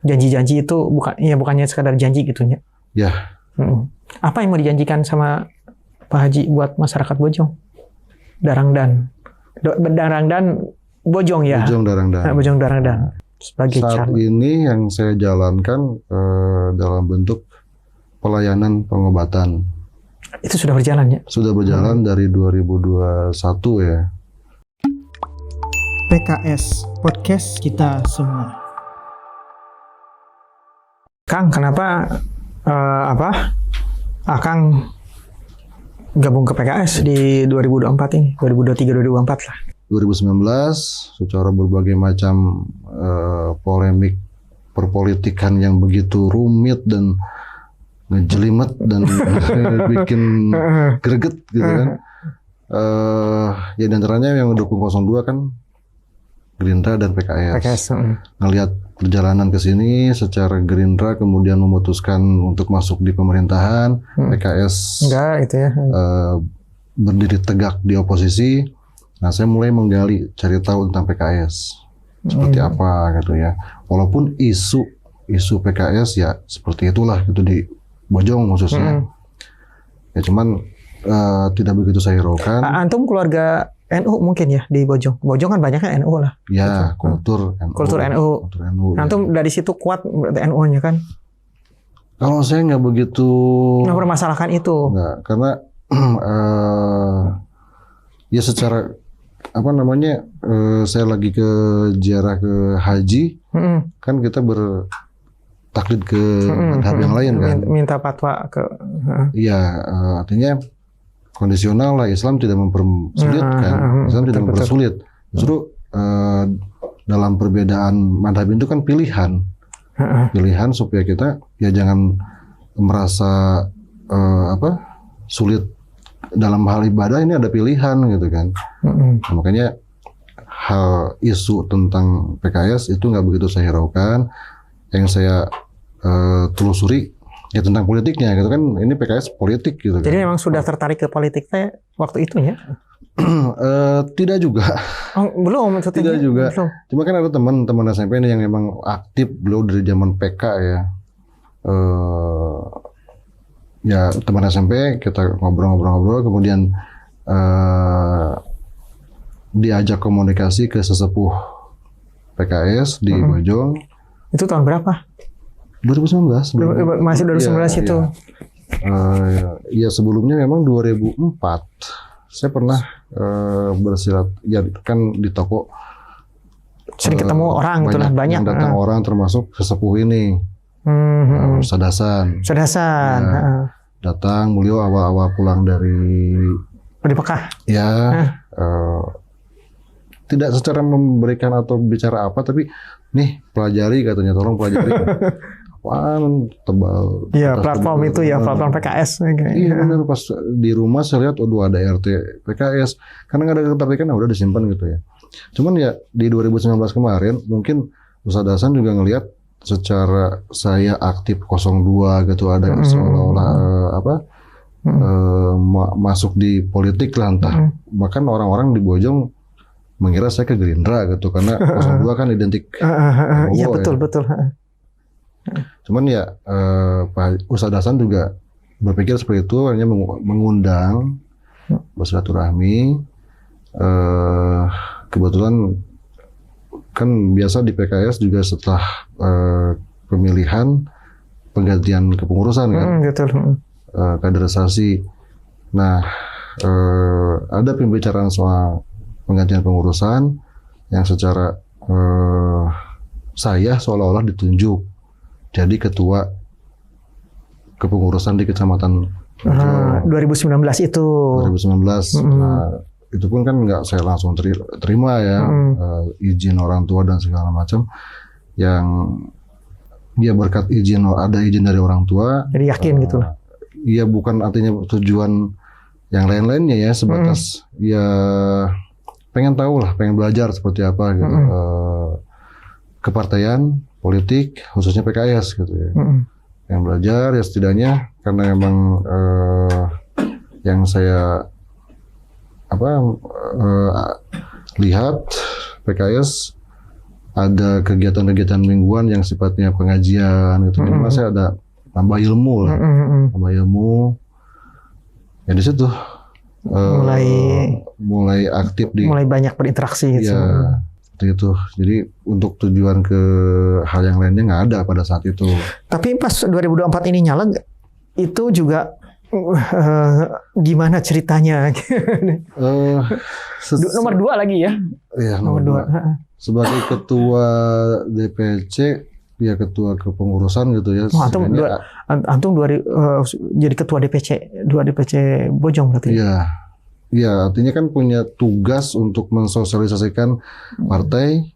Janji-janji itu bukannya sekadar janji gitunya. Ya. Apa yang mau dijanjikan sama Pak Haji buat masyarakat Bojong? Darangdan Bojong ya. Bojong Darangdan. Sebagai saat ini yang saya jalankan dalam bentuk pelayanan pengobatan. Itu sudah berjalan ya? Sudah berjalan dari 2021 ya. PKS, podcast kita semua. Kang, kenapa Akang gabung ke PKS di 2024 ini? 2023-2024 lah. 2019 secara berbagai macam polemik perpolitikan yang begitu rumit dan ngejelimet dan bikin greget gitu kan. Ya di antaranya yang mendukung 02 kan Gerindra dan PKS. Ngelihat perjalanan ke sini secara Gerindra kemudian memutuskan untuk masuk di pemerintahan, PKS enggak itu ya. Berdiri tegak di oposisi. Nah, saya mulai menggali, cari tahu tentang PKS seperti apa gitu ya. Walaupun isu PKS ya seperti itulah gitu di Bojong khususnya. Ya cuman tidak begitu saya hiraukan. Antum keluarga NU mungkin ya di Bojong. Bojong kan banyaknya NU lah. Ya, kultur NU. Kultur NU. Antum dari situ kuat NU-nya kan? Kalau saya nggak begitu. Nggak permasalahkan itu. Nggak, karena ya secara saya lagi ke ziarah ke haji, kan kita bertaklid ke madhab yang lain kan. Minta fatwa ke. Iya, artinya kondisional lah, Islam tidak mempersulit kan. Islam tidak mempersulit. Justru dalam perbedaan madhab itu kan pilihan. Pilihan supaya kita ya jangan merasa sulit dalam hal ibadah, ini ada pilihan gitu kan. Nah, makanya hal isu tentang PKS itu nggak begitu saya hiraukan. Yang saya telusuri ya tentang politiknya gitu kan. Ini PKS politik gitu. Jadi kan. memang sudah tertarik ke politiknya waktu itu ya? Tidak juga. Oh, belum maksudnya? Tidak juga. Belum. Cuma kan ada teman SMP ini yang memang aktif beliau dari zaman PK ya. Ya teman SMP kita ngobrol-ngobrol kemudian diajak komunikasi ke sesepuh PKS di Bojong. Itu tahun berapa? 2019. Masih 2019 itu. Ya sebelumnya memang 2004 saya pernah bersilat ya kan di toko. Sering ketemu orang itulah banyak. Yang datang orang termasuk sesepuh ini. Ustadz Hasan. Ya, datang beliau awal-awal pulang dari Mekah. Ya, tidak secara memberikan atau bicara apa, tapi nih pelajari katanya, tolong pelajari. Apaan tebal? Iya platform itu ya platform PKS. Iya benar, pas di rumah saya lihat, waduh ada RT PKS. Karena nggak ada ketertarikan, udah disimpan gitu ya. Cuman ya di 2019 kemarin mungkin Ustadz Hasan juga ngelihat secara saya aktif 02 gitu ada seolah-olah masuk di politik lah entah. Bahkan orang-orang di Bojong mengira saya ke Gerindra gitu karena 02 kan identik. Iya betul. Cuman ya Pak Ustadz Hasan juga berpikir seperti itu, hanya mengundang bersilaturahmi. Kebetulan kan biasa di PKS juga setelah pemilihan penggantian kepengurusan kan, kaderisasi. Nah, ada pembicaraan soal penggantian pengurusan yang secara saya seolah-olah ditunjuk jadi ketua kepengurusan di Kecamatan 2019 itu. 2019. Nah, itu pun kan nggak saya langsung terima ya, izin orang tua dan segala macam yang dia berkat ada izin dari orang tua. Jadi yakin gitu lah. Iya, bukan artinya tujuan yang lain-lainnya ya, sebatas ya pengen tahu lah, pengen belajar seperti apa gitu. Kepartaian, politik, khususnya PKS gitu ya. Yang belajar ya setidaknya karena memang yang saya lihat PKS ada kegiatan-kegiatan mingguan yang sifatnya pengajian gitu. Jadi saya ada tambah ilmu lah, tambah ilmu. Ya di situ mulai aktif mulai banyak berinteraksi gitu. Ya, itu. Jadi untuk tujuan ke hal yang lainnya nggak ada pada saat itu. Tapi pas 2024 ini nyalek itu juga gimana ceritanya? Nomor 2 lagi ya? Iya, nomor 2. Sebagai ketua DPC, ya ketua kepengurusan gitu ya. Antum jadi ketua DPC Bojong berarti? Iya. Ya, artinya kan punya tugas untuk mensosialisasikan partai,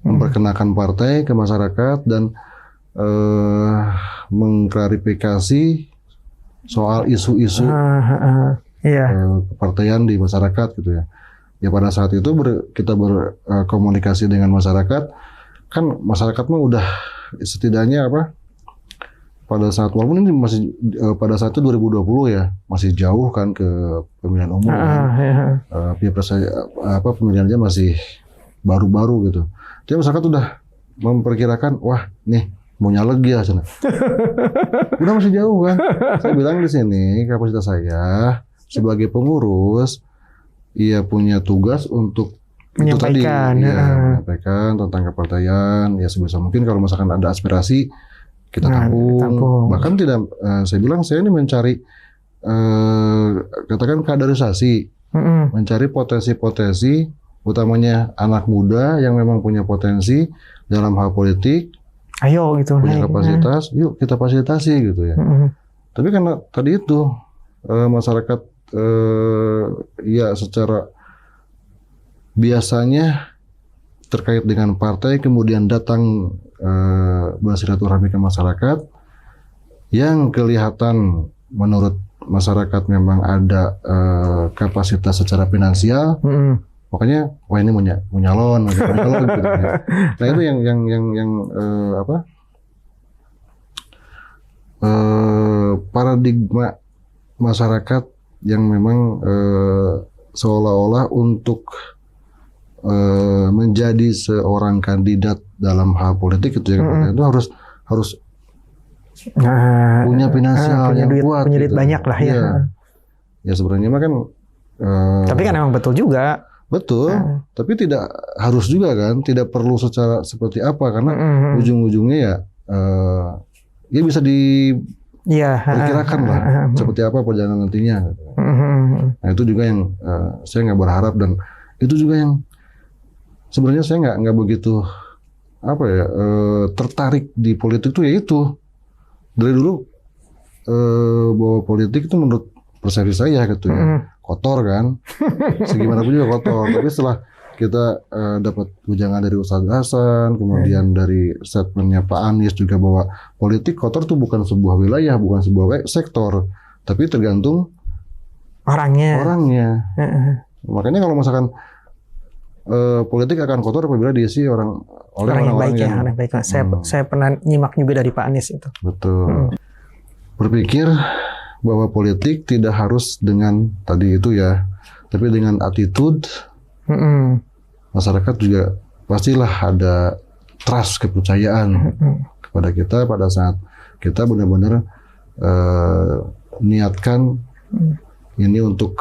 memperkenalkan partai ke masyarakat dan mengklarifikasi soal isu-isu kepartaian di masyarakat gitu ya. Ya pada saat itu kita berkomunikasi dengan masyarakat, kan masyarakat mah udah setidaknya pada saat walaupun ini masih pada saat itu 2020 ya, masih jauh kan ke pemilihan umum pemilihannya masih baru-baru gitu. Jadi masyarakat udah memperkirakan, wah nih mau nyalek ya sana. Udah masih jauh kan. Saya bilang di sini kapasitas saya sebagai pengurus, ia punya tugas untuk menyampaikan, menyampaikan tentang kepartaian. Ya sebisa mungkin kalau misalkan ada aspirasi kita tampung. Bahkan tidak, saya bilang saya ini mencari katakan kaderisasi, mencari potensi-potensi, utamanya anak muda yang memang punya potensi dalam hal politik. Ayo gitu, punya kapasitas, yuk kita fasilitasi gitu ya. Tapi karena tadi itu masyarakat ya secara biasanya terkait dengan partai kemudian datang bersilaturahmi ke masyarakat yang kelihatan menurut masyarakat memang ada kapasitas secara finansial, makanya wah ini mau nyalon gitu ya. Nah itu yang paradigma masyarakat yang memang seolah-olah untuk menjadi seorang kandidat dalam hal politik itu ya, itu harus punya finansial yang kuat, punya duit gitu. Banyak lah ya. Ya sebenarnya mah kan. Tapi kan emang betul juga. Betul, tapi tidak harus juga kan, tidak perlu secara seperti apa karena ujung-ujungnya ya bisa diperkirakan lah seperti apa perjalanan nantinya. Nah itu juga yang saya nggak berharap dan itu juga yang sebenarnya saya nggak begitu tertarik di politik tuh ya itu dari dulu bahwa politik itu menurut persepsi saya gitu ya kotor kan segimanapun juga kotor. Tapi setelah kita dapat ujangan dari Ustadz Hasan kemudian dari statementnya Pak Anies juga bahwa politik kotor tuh bukan sebuah wilayah, bukan sebuah sektor, tapi tergantung orangnya. Makanya kalau misalkan politik akan kotor apabila diisi oleh orang-orang yang baik. Saya pernah nyimak juga dari Pak Anies itu. Betul. Berpikir bahwa politik tidak harus dengan tadi itu ya, tapi dengan attitude. Masyarakat juga pastilah ada trust, kepercayaan kepada kita pada saat kita benar-benar niatkan ini untuk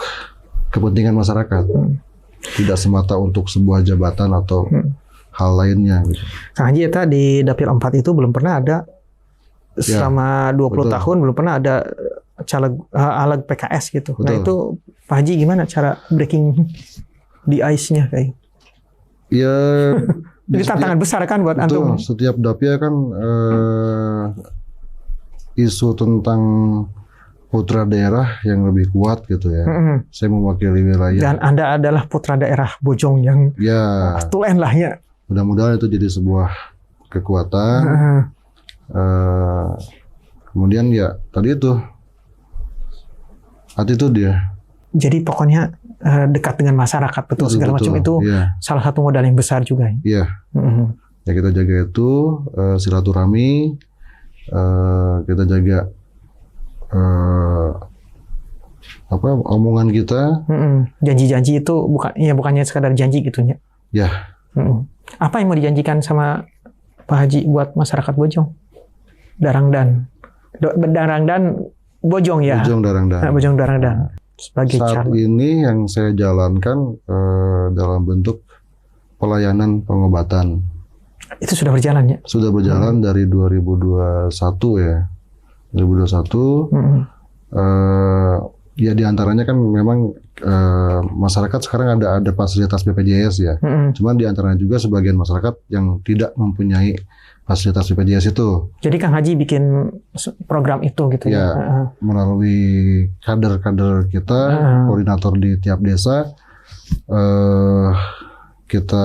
kepentingan masyarakat. Tidak semata untuk sebuah jabatan atau hal lainnya gitu. Kang Haji eta di Dapil 4 itu belum pernah ada selama 20 tahun belum pernah ada caleg PKS gitu. Betul. Nah itu Pak Haji gimana cara breaking the ice-nya kayak? Ya ini tantangan besar kan buat antum. Setiap dapil kan isu tentang putra daerah yang lebih kuat gitu ya. Saya mewakili wilayah. Dan Anda adalah putra daerah Bojong yang tulen lah ya. Mudah-mudahan itu jadi sebuah kekuatan. Kemudian ya tadi itu attitude dia. Jadi pokoknya dekat dengan masyarakat betul segala macam itu salah satu modal yang besar juga. Iya. Ya kita jaga itu silaturahmi, kita jaga omongan kita. Janji-janji itu bukannya sekadar janji gitunya. Ya. Apa yang mau dijanjikan sama Pak Haji buat masyarakat Bojong? Darangdan Bojong ya. Bojong Darangdan. Sebagai saat ini yang saya jalankan dalam bentuk pelayanan pengobatan. Itu sudah berjalan ya? Sudah berjalan dari 2021 ya. 2021. Ya diantaranya kan memang masyarakat sekarang ada fasilitas BPJS ya. Cuman diantaranya juga sebagian masyarakat yang tidak mempunyai fasilitas BPJS itu. Jadi Kang Haji bikin program itu gitu ya? Melalui kader-kader kita, koordinator di tiap desa, kita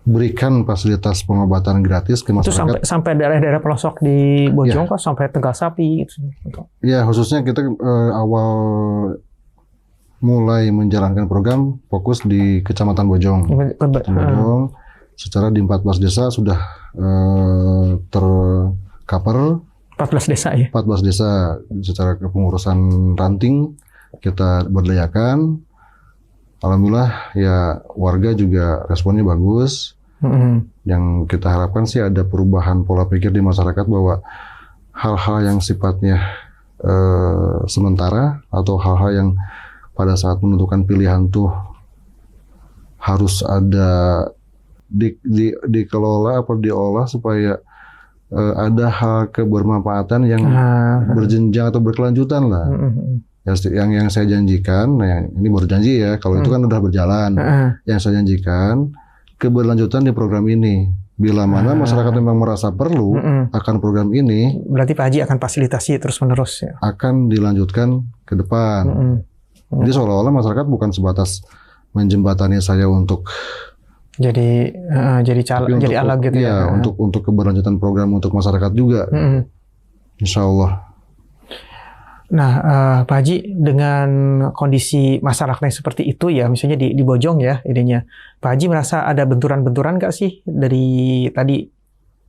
berikan fasilitas pengobatan gratis ke masyarakat. Itu sampai daerah-daerah pelosok di Bojong kok, sampai Tegalsapi gitu. Ya, khususnya kita awal mulai menjalankan program fokus di Kecamatan Bojong. Bojong, secara di 14 desa sudah tercover. 14 desa ya? 14 desa secara kepengurusan ranting kita berdayakan. Alhamdulillah ya warga juga responnya bagus. Yang kita harapkan sih ada perubahan pola pikir di masyarakat bahwa hal-hal yang sifatnya sementara atau hal-hal yang pada saat menentukan pilihan tuh harus ada dikelola atau diolah supaya ada hal kebermanfaatan yang berjenjang atau berkelanjutan lah. Yang saya janjikan, nah ini baru janji ya, kalau itu kan udah berjalan. Yang saya janjikan keberlanjutan di program ini. Bila mana masyarakat memang merasa perlu akan program ini, berarti Pak Haji akan fasilitasi terus-menerus ya? Akan dilanjutkan ke depan. Jadi seolah-olah masyarakat bukan sebatas menjembatani saya untuk jadi alat gitu ya. Untuk keberlanjutan program untuk masyarakat juga. Insya Allah. Nah, Pak Haji, dengan kondisi masyarakatnya seperti itu ya, misalnya di Bojong ya, idenya, Pak Haji merasa ada benturan-benturan nggak sih dari tadi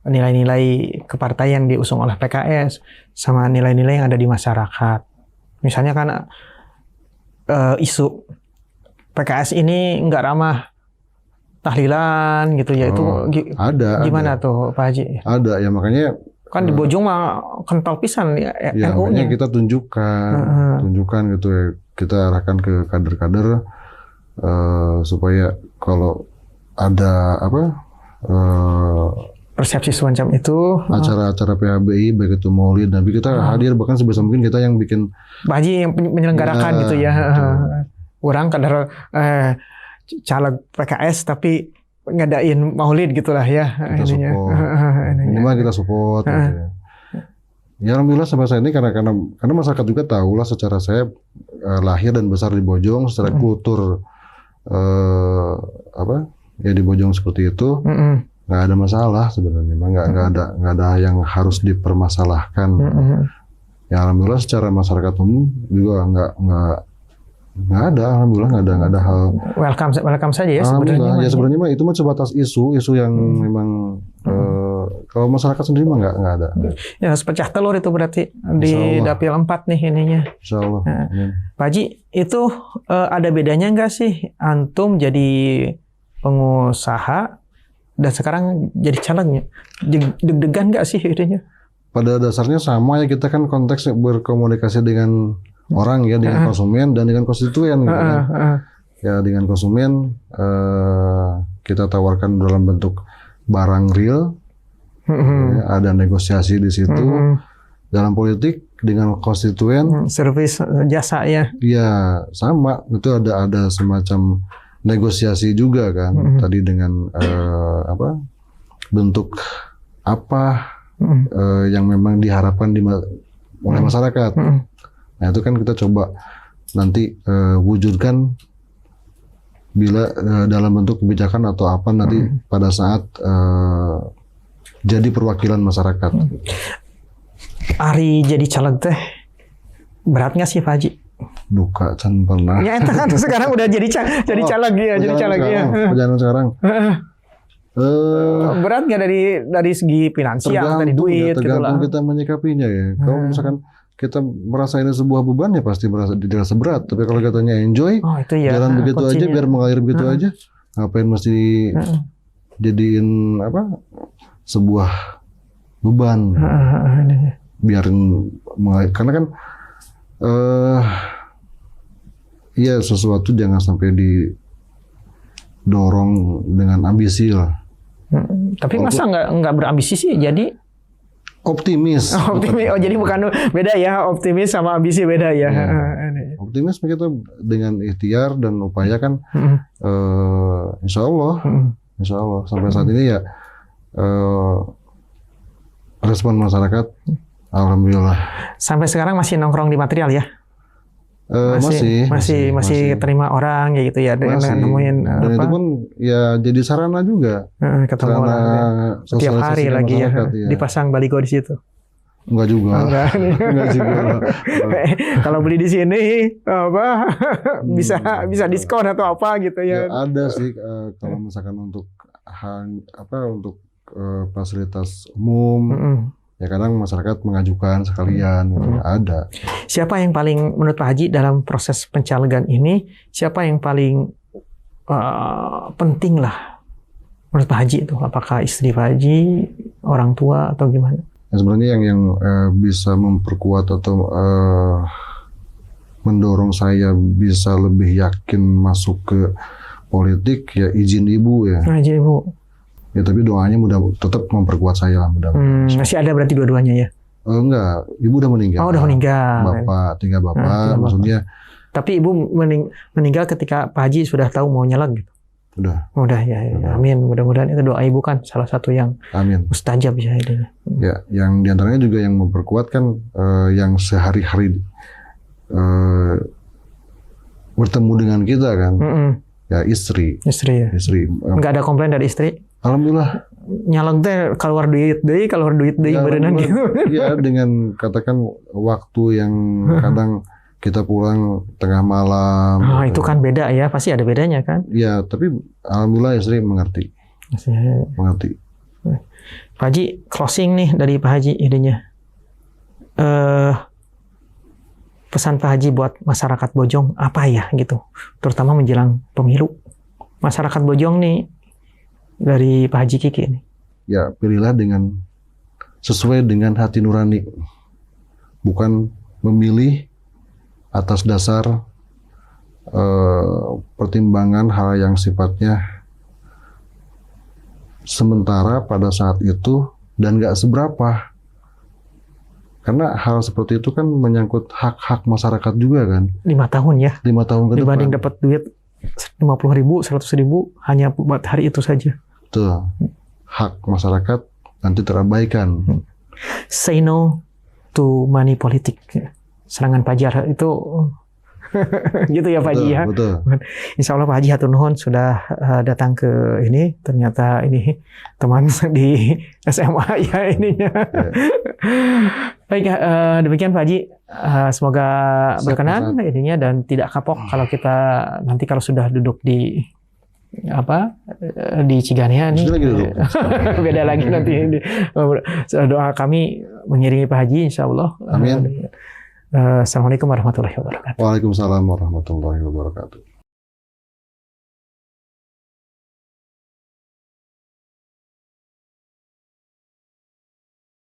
nilai-nilai kepartaian diusung oleh PKS sama nilai-nilai yang ada di masyarakat? Misalnya kan isu PKS ini nggak ramah tahlilan gitu ya, itu gimana tuh Pak Haji? Ada ya, makanya kan di Bojong mah kental pisan ya, ya makanya kita tunjukkan gitu ya, kita arahkan ke kader-kader supaya kalau ada persepsi semacam itu, acara-acara PHBI baik itu Maulid Nabi kita hadir, bahkan sebisa mungkin kita yang bikin Pak Haji yang menyelenggarakan gitu ya. Orang kader caleg PKS tapi ngadain maulid gitulah ya. Minimal kita support gitu ya. Ya alhamdulillah sampai saat ini karena masyarakat juga tahu lah, secara saya lahir dan besar di Bojong, secara kultur ya di Bojong seperti itu, nggak ada masalah sebenarnya, nggak ada yang harus dipermasalahkan. Ya alhamdulillah secara masyarakat umum juga nggak ada, alhamdulillah nggak ada hal. Welcome saja ya sebenarnya. Ya sebenarnya mah itu mah sebatas isu yang memang kalau masyarakat sendiri mah nggak ada. Ya sepecah telur itu berarti di dapil 4 nih ininya. Insya Allah. Pak Haji, itu ada bedanya nggak sih antum jadi pengusaha dan sekarang jadi calegnya? Deg-degan nggak sih idenya? Pada dasarnya sama ya, kita kan konteks berkomunikasi dengan orang ya, dengan konsumen dan dengan konstituen gitu kan. Ya dengan konsumen kita tawarkan dalam bentuk barang real, ya, ada negosiasi di situ. Dalam politik dengan konstituen, servis jasa ya. Ya sama, itu ada semacam negosiasi juga kan. Tadi dengan bentuk apa yang memang diharapkan oleh masyarakat. Nah itu kan kita coba nanti wujudkan bila dalam bentuk kebijakan atau apa nanti pada saat jadi perwakilan masyarakat. Ari jadi caleg teh berat nggak sih Pak Haji? Duka can pernah. Ya itu kan sekarang udah jadi caleg ya, jadi caleg ya. Perjalanan sekarang. Berat nggak dari segi finansial, dari duit? Tergantung kita menyikapinya ya. Kalau misalkan kita merasa ini sebuah beban ya pasti dirasa berat. Tapi kalau katanya enjoy, itu ya, jalan begitu aja, biar mengalir begitu aja, Ngapain mesti jadiin apa sebuah beban? Biarin, karena kan ya sesuatu jangan sampai didorong dengan ambisi lah. Tapi masa nggak berambisi sih jadi optimis. Optimis. Oh, jadi bukan beda ya, optimis sama ambisi beda ya. Optimis kita dengan ikhtiar dan upaya kan, insya Allah sampai saat ini ya respon masyarakat alhamdulillah. Sampai sekarang masih nongkrong di material ya? Masih terima orang ya gitu ya, dengan nemuin dan itu pun ya jadi sarana juga, ketemu orang ya. Setiap hari lagi ya, dipasang baligo di situ. Enggak juga. Enggak juga. Kalau beli di sini apa bisa diskon atau apa gitu ya. Ya ada sih kalau misalkan untuk fasilitas umum. Ya kadang masyarakat mengajukan sekalian, ada. Siapa yang paling menurut Pak Haji dalam proses pencalegan ini, siapa yang paling penting lah menurut Pak Haji itu? Apakah istri Pak Haji, orang tua atau gimana? Ya, sebenarnya yang bisa memperkuat atau mendorong saya bisa lebih yakin masuk ke politik ya izin ibu ya. Izin ibu. Ya tapi doanya tetap memperkuat saya lah mudah-mudahan. Masih ada berarti dua-duanya ya? Enggak, ibu udah meninggal. Oh, udah meninggal. Tinggal bapak, maksudnya. Tapi ibu meninggal ketika Pak Haji sudah tahu mau nyalek gitu? Udah ya. Amin. Mudah-mudahan itu doa ibu kan salah satu yang mustajab ya ini. Ya, yang diantaranya juga yang memperkuat kan yang sehari-hari bertemu dengan kita kan. Ya istri. Ya. Nggak ada komplain dari istri? Alhamdulillah. Nyalek teh keluar duit deh berenang gitu. Ya dengan katakan waktu yang kadang kita pulang tengah malam. Itu kan beda ya, pasti ada bedanya kan? Ya, tapi alhamdulillah istri mengerti. Mengerti. Pak Haji, closing nih dari Pak Haji idenya. Pesan Pak Haji buat masyarakat Bojong apa ya gitu, terutama menjelang pemilu. Masyarakat Bojong nih dari Pak Haji Kiki ini. Ya, pilihlah sesuai dengan hati nurani. Bukan memilih atas dasar pertimbangan hal yang sifatnya sementara pada saat itu dan nggak seberapa. Karena hal seperti itu kan menyangkut hak-hak masyarakat juga kan. 5 tahun ya. 5 tahun ke depan. Dibanding dapat duit 50.000, 100.000 hanya buat hari itu saja. Betul. Hak masyarakat nanti terabaikan. Say no to money politik. Serangan Pajar itu gitu ya Pak Haji ya. Betul. Insya Allah Pak Haji hatur nuhun sudah datang ke ini. Ternyata ini teman di SMA ya ininya. Baik, demikian Pak Haji. Semoga berkenan ininya dan tidak kapok kalau kita nanti kalau sudah duduk di Ciganea nih. Beda lagi nanti. Doa kami mengiringi Pak Haji insya Allah. Amin. Assalamualaikum warahmatullahi wabarakatuh. Waalaikumsalam warahmatullahi wabarakatuh.